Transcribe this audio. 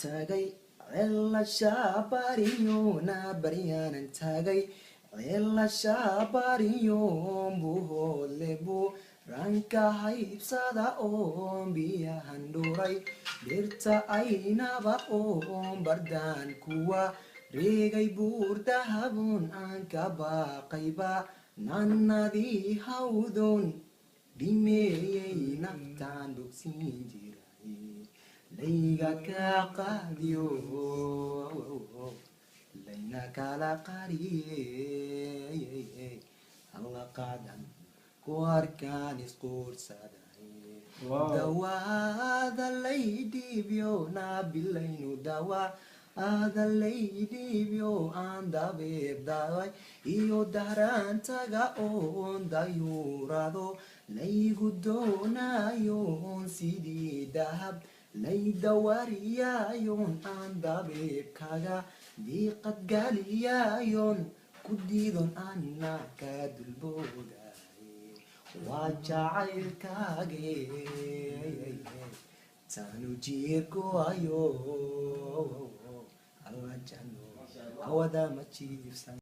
tagay ela shaabariyo na baryaanan tagay ela shaabariyo buhoodlebo ranka haybsada oon biyahan dhuray dhirta aynaba oon bardaan kuwa reegay buurdahabun aan ka baaqayba nannadii hawdon dhimeeyey naftaan dhugsiin jiray layga kaa qaadiyo layna kala qariyey alla qaadan ku arkaan isquursaday dawaada laydhiibyo naabilaynu dawaada laydhiibyo aan dabeeb daaway iyo dahraantaga oon dayuurado laygu doonayoon sidii dahab laydawariyayoon aan dabeebkaga diiqad galiyayoon ku diidon ana ka dulbooday waa jacaylkaage taanu jiirkuayo alla jano hawada ma jiifsan